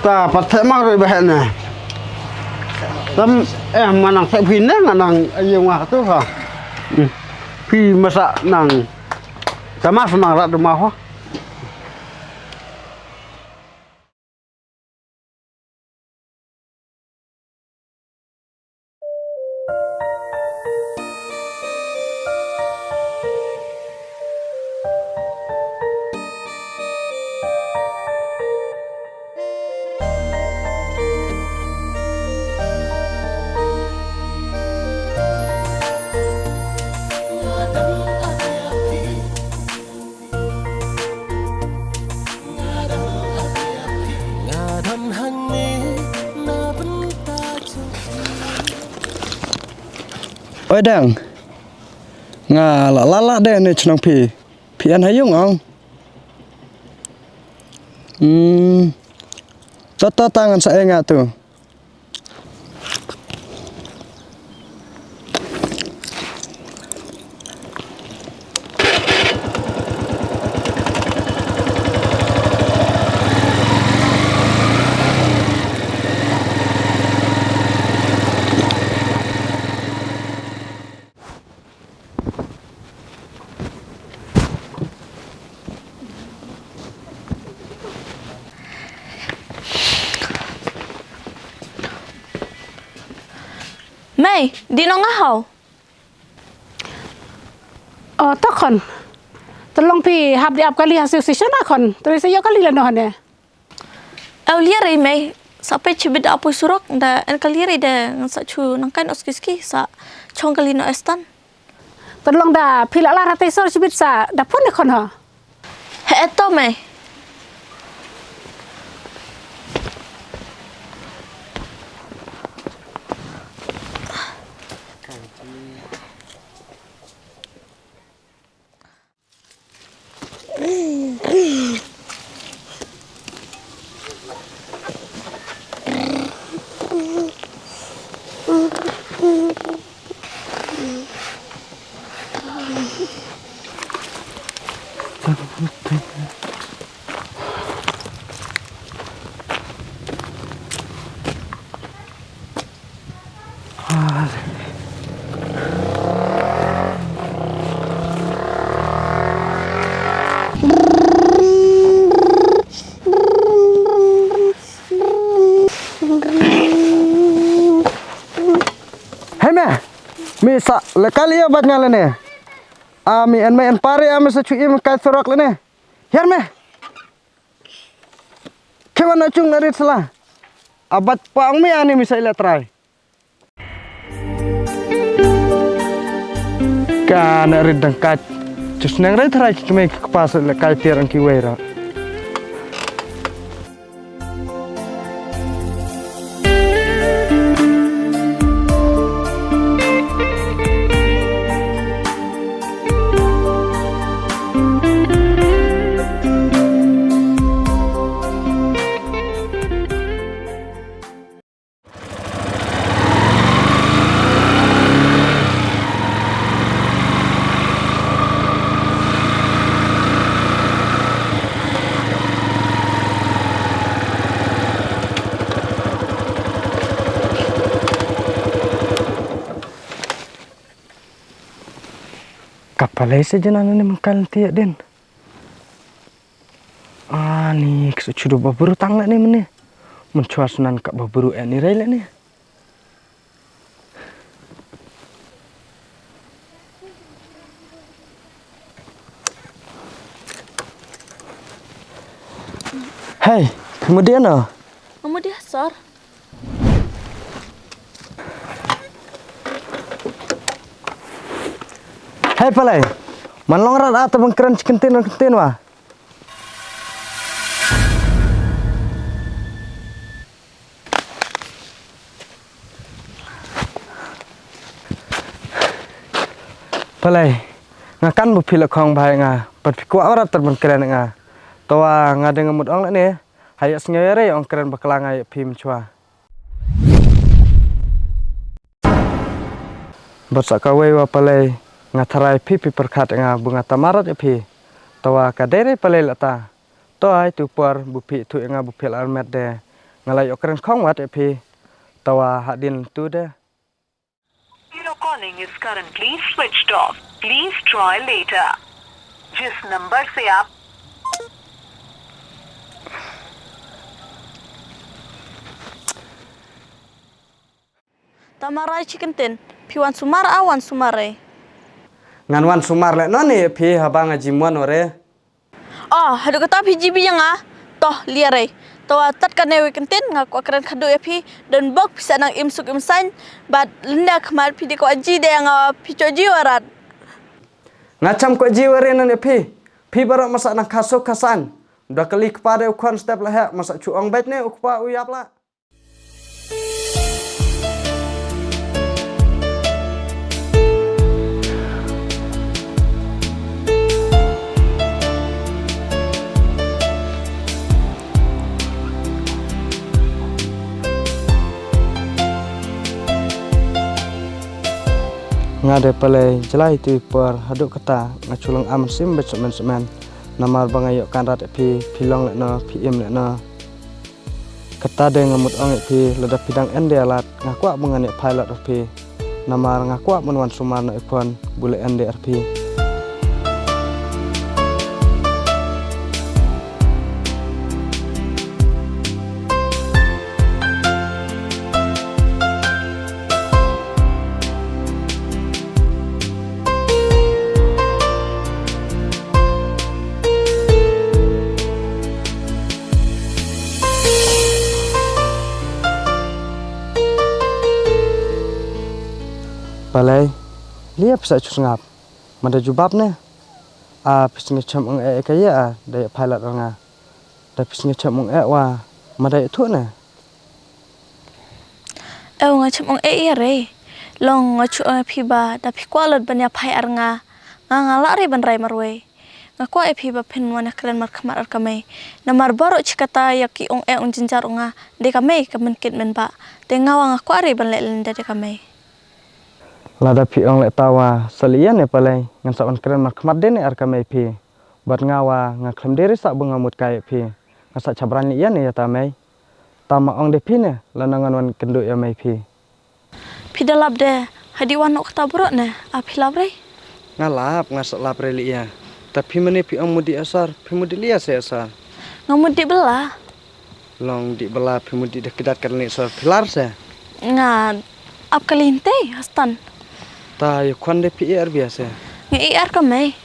ta pathe ma rồi bè nè tâm em mà nàng sẽ phi nè là nàng yêu mà tu hả phi mà sợ nàng sama senang rak rumah ho. Ôi đằng ngà là lá đen này trong phì ăn hay dùng không tất tangan saya ngà tuh Mày, đi nó ngã hầu. Tak kon. Tolong pi hab di kali hasil session kon. Terus saya kali lah nohane. Lihat mày, sampai cibit apa surak dah kali dah ngasak cu nangkan oskiski sa chong kali no estan. Tolong dah pila lah ratai sor cibit sa dapun kon ha. Eto mày. Misa lekali ya batnya lene. Ami en pare ami sa chui im kai sorok lene. Hiar me. Kewan acung narit sela. Abat paang me ani misa ila try. Ka narit dangkat. Cus nang rai try kime kepas lekai tiarang ki wera. Kapalai saja nana ni mengkal tiak den. Ni sudah baburu tang ni mana? Mencuas nan kak baburu ni rai ni. Hey, kemudian Kemudian sor. Hai palai, manlong rat atau bengkeran kentin wah. Palai, ngakan bupil kong bahaya nga, berpikir rat terbengkeran nga. Tawa ngade ngemut ong ni, hayat senyere ong keren bakalang hayat pim cua. Bersakai wa palai. Ngatarai pipi perkat nga bunga tamarat epi tawa kadere palai lata toai tu por bupi tu nga bupil almet de ngalai okren khong wat phi tawa hadin tu de Your calling is currently switched off. Please try later. जिस नंबर से आप Tamarai chicken tin. Piwan sumar awan sumare. ngan wan sumar le no ni phi habang ajimwan ore Oh, hadu kata PGB yang toh liare. Tawa tat kan newe kentin ngak akran khadu pi dan bok bisa nang imsuk imsan bat lenda kemar pi ko aji de yang picoji warat. ngacham ko jiware no ni phi barok masak nang khasuk khasan dah kali kepada ukon step lah masak cuong bet ne ukpa uyap la ngade pale jelai tu per haduk kata ngaculang aman sim bet semen namar bangayo kanrat pi pilong le no pi im le no kata de ngamut ong pi leda pidang ende alat ngakwa mengane pilot pi namar ngakwa menwan sumar no ikon bule ende pi palai liap sa chusngap mada jubab ne pisnge cham ong kaya da pilot nga da pisnge cham ong wa mada itu ne Ngacham ong re. Long ngachu piba da pikwalot banya pai arnga. Ngala re ban rai marwe. Ngakwa piba pinwana kren mar khamar kame. Namar baro chikata yaki ong ong jinjar onga de kame kamen kit men ba. De ngawa ngakwa re ban le lenda de kame. lada pi ong le tawa salian ne palai ngan sawan keren mar khamar de ne ar kame pi bat ngawa ngakhlem deri sa bungamut kai pi ngasa chabran lian ne ya tamai tama ong de pi ne lanangan wan kendu ya mai pi Pidalap de hadi wanok kata buruk ne apilap re. ngalap ngasak lap re liya tapi mene pi ong mudi asar pi mudi liya se asar Ngamut di belah. long di bela pi mudi de kedat kan ne sar pilar se Nga ap kalinte hastan. ta yu kwan de pi er biasa Nge kame.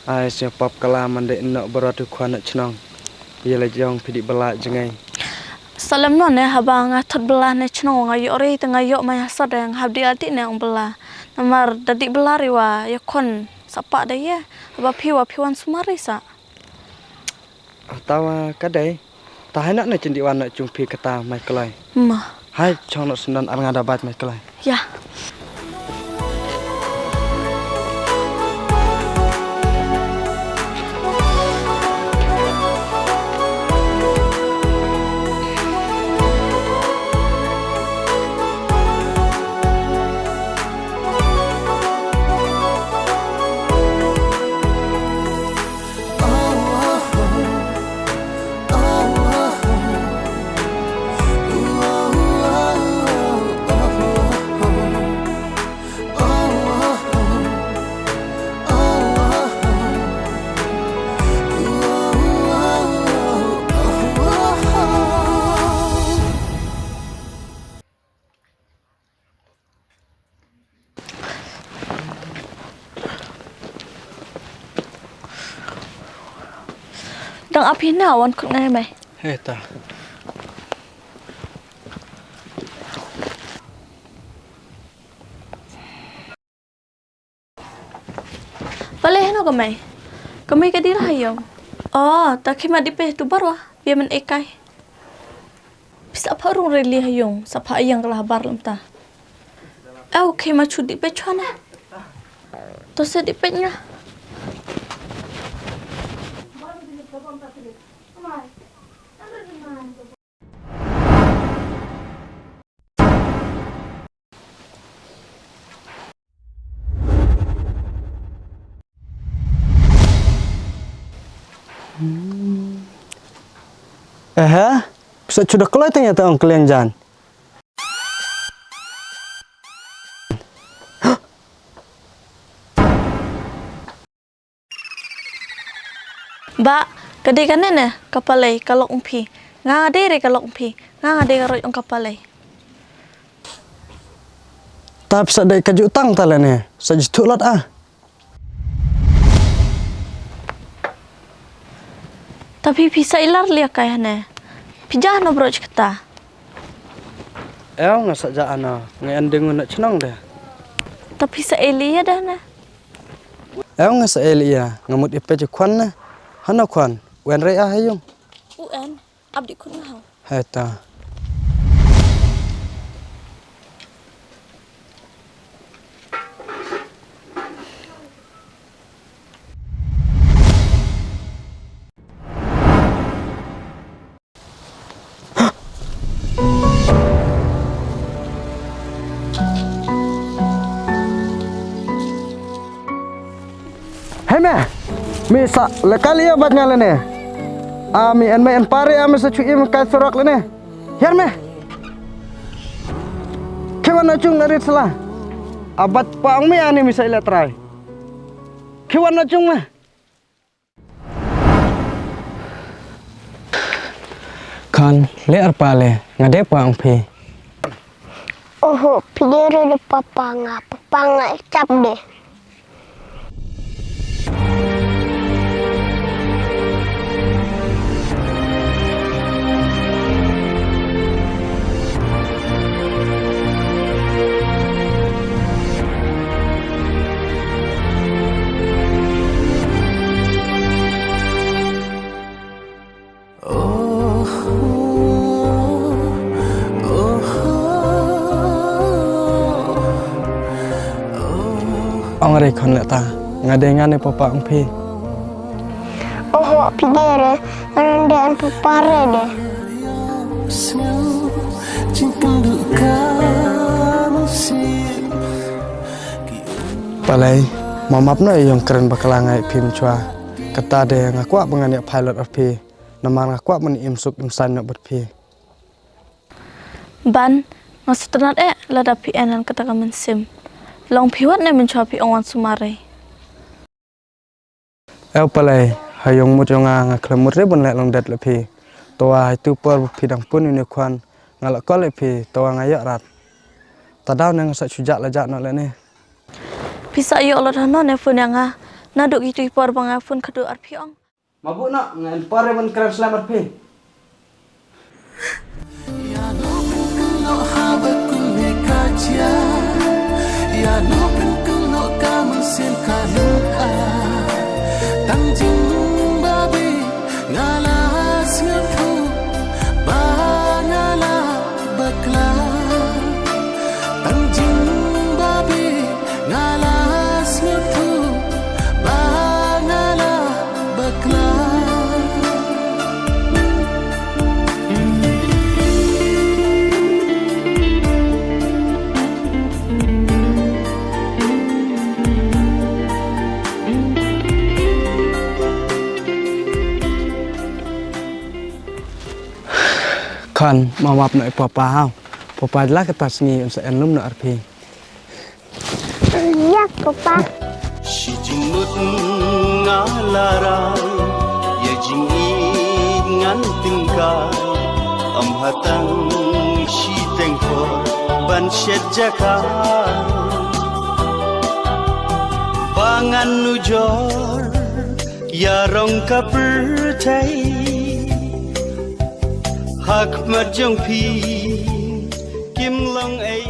ai se pap kala mande nok beratu kwan chnong yele jong pi di bela jengai Salam no ne habang thot belah ne chno ngayo re tengayo maya sadang habdi ati ne ong belah. Namar dadi belah riwa yakon sapa de ya. Haba piwa piwan sumari sa. tawa kadai ta hanak ne cendi wan chung pi kata mai kelai Ma. hai chong nok sunan ar ngada bat mai kelai Ya. Dang api na wan kut ngai mai. hei ta Paleh no kamai. Kamai ka dirah hayong. Oh, tak khima dipe tu barwa. Biar men ekai. Bisa parung reli hayong. Sapa ayang kalah bar lam ta. Khima chu dipe chwana. To se dipe nya. Bisa sudah kelai ternyata orang kalian jan. Ba, gede kan nene kapalay kalok umpi. Nga ngade re kalok umpi. Nga ngade karot ang kapalay. Tapi sadai kaju utang talane. Sajitu lot ah. Tapi bisa ilar liya kaya ne. Pijah no broj kita. Eo ngasak ana, ngayan dengun nak cenong dah. Tapi sa Elia dah na. Eo ngasak Elia, ngamut ipe je kwan na. Hana kwan, wen rei ah hayung. UN, abdi kun ngau. Heta. Hei me, misa lekali ya bat ngalene. Ami en me en pare ami secui im kai sorak lene. Yar me. Kewan acung narit salah. Abat paang me ani misa ila try. Kewan acung me. Kan lear pale ngade paang pi. Oh, pidere de papanga cap deh. Ong rei kon lek ta ngade ngane papa ang pi. Oh, pidere rendean pupare deh. Palai mamap no yang keren bakalangai pim chua. Kata de ngakwa bangani pilot RP. Namar ngakwa meni imsuk imsan no berpi. Ban, ngasutanat lada PN dan kata kamen sim. Long piwat ne mencopi ongan sumare. Palai hayong mut yang ngaklemut re bon lek long dat lepi. Toa itu por pidang pun ini kwan ngalak kol lepi toa ngayak rat. Tadau nang sak sujak lajak no le ne. Bisa yo lot hano ne fun yang naduk itu ipor bang fun kedu RP ong. Mabuk nak ngan pare bon keren selamat pi. Ya no pun no kamu sen kalung tangjung babi ngalas ngatu bangala bakla tangjung babi ngalas ngatu bangala bakla. Kan mamap no papa hau. Papa lah ketas ni unsa enlum no RP. Iya, papa. Si jingmut ngalarai ya jing ngan tingkai am hatang si tengkor ban syed jaka pangan nujor ya rong ka percai hak marjong pi kim long ai